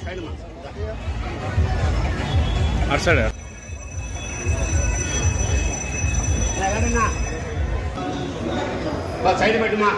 అటు side side పెట్టుమా.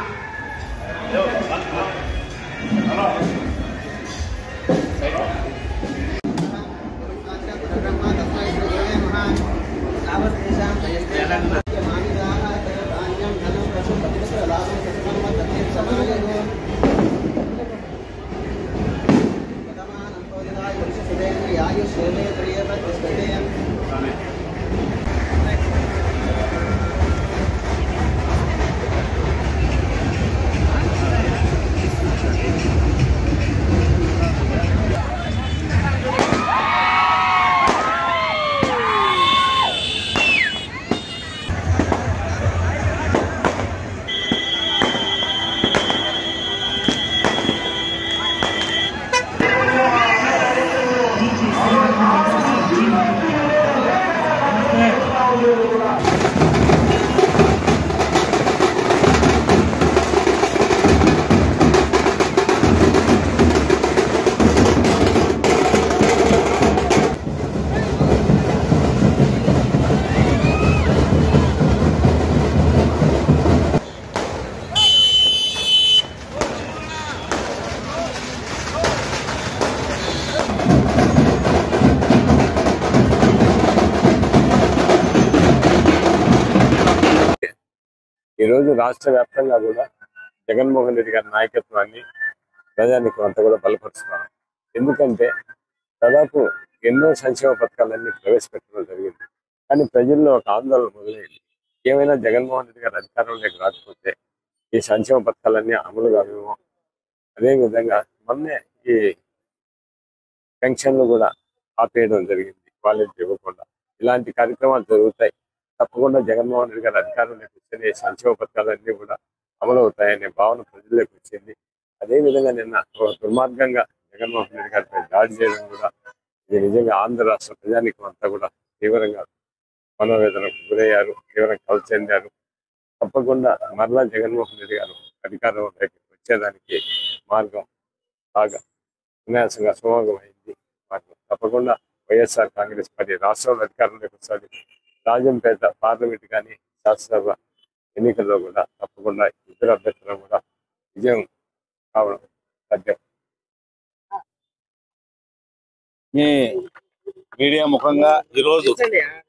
ఈ రోజు రాష్ట్ర వ్యాప్తంగా కూడా జగన్మోహన్ రెడ్డి గారి నాయకత్వాన్ని ప్రజానికి అంతా కూడా బలపరుస్తున్నారు. ఎందుకంటే దాదాపు ఎన్నో సంక్షేమ పథకాలన్నీ ప్రవేశపెట్టడం జరిగింది. కానీ ప్రజల్లో ఒక ఆందోళన మొదలైంది. ఏమైనా జగన్మోహన్ రెడ్డి గారు అధికారంలోకి రాకపోతే ఈ సంక్షేమ పథకాలన్నీ అమలు కావేమో. అదేవిధంగా మొన్నే ఈ పెన్షన్లు కూడా ఆపేయడం జరిగింది, వాళ్ళకి ఇవ్వకుండా. ఇలాంటి కార్యక్రమాలు జరుగుతాయి. తప్పకుండా జగన్మోహన్ రెడ్డి గారు అధికారంలోకి వస్తేనే సంక్షేమ పథకాలన్నీ కూడా అమలు అవుతాయనే భావన ప్రజల్లోకి వచ్చింది. అదేవిధంగా నిన్న ఒక దుర్మార్గంగా జగన్మోహన్ రెడ్డి గారిపై దాడి చేయడం కూడా ఇది నిజంగా ఆంధ్ర రాష్ట్ర ప్రజానీకం అంతా కూడా తీవ్రంగా మనోవేదనకు గురయ్యారు, తీవ్రంగా కలత చెందారు. తప్పకుండా మరలా జగన్మోహన్ రెడ్డి గారు అధికారంలోకి వచ్చేదానికి మార్గం బాగా విన్యాసంగా సుమోగమైంది. తప్పకుండా వైఎస్ఆర్ కాంగ్రెస్ పార్టీ రాష్ట్రంలో అధికారంలోకి వస్తుంది. రాజంపేట పార్లమెంట్ కానీ శాసనసభ ఎన్నికల్లో కూడా తప్పకుండా ఇద్దరు అభ్యర్థులను కూడా విజయం కావడం సాధ్యం. మీ మీడియా ముఖంగా ఈరోజు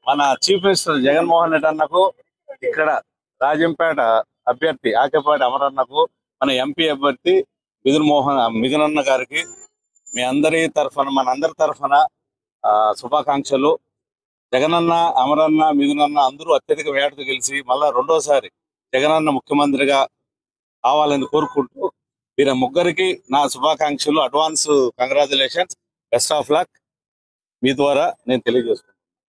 మన చీఫ్ మినిస్టర్ జగన్మోహన్ రెడ్డి అన్నకు, ఇక్కడ రాజంపేట అభ్యర్థి ఆకేపాటి అమరన్నకు, మన ఎంపీ అభ్యర్థి మిథునన్న గారికి మీ అందరి తరఫున, మనందరి తరఫున శుభాకాంక్షలు. జగనన్న, అమరన్న, మిథునన్న అందరూ అత్యధిక వేటతో గెలిచి మళ్ళా రెండోసారి జగనన్న ముఖ్యమంత్రిగా కావాలని కోరుకుంటూ వీరి ముగ్గురికి నా శుభాకాంక్షలు, advance congratulations, best of luck మీ ద్వారా నేను తెలియజేస్తున్నాను.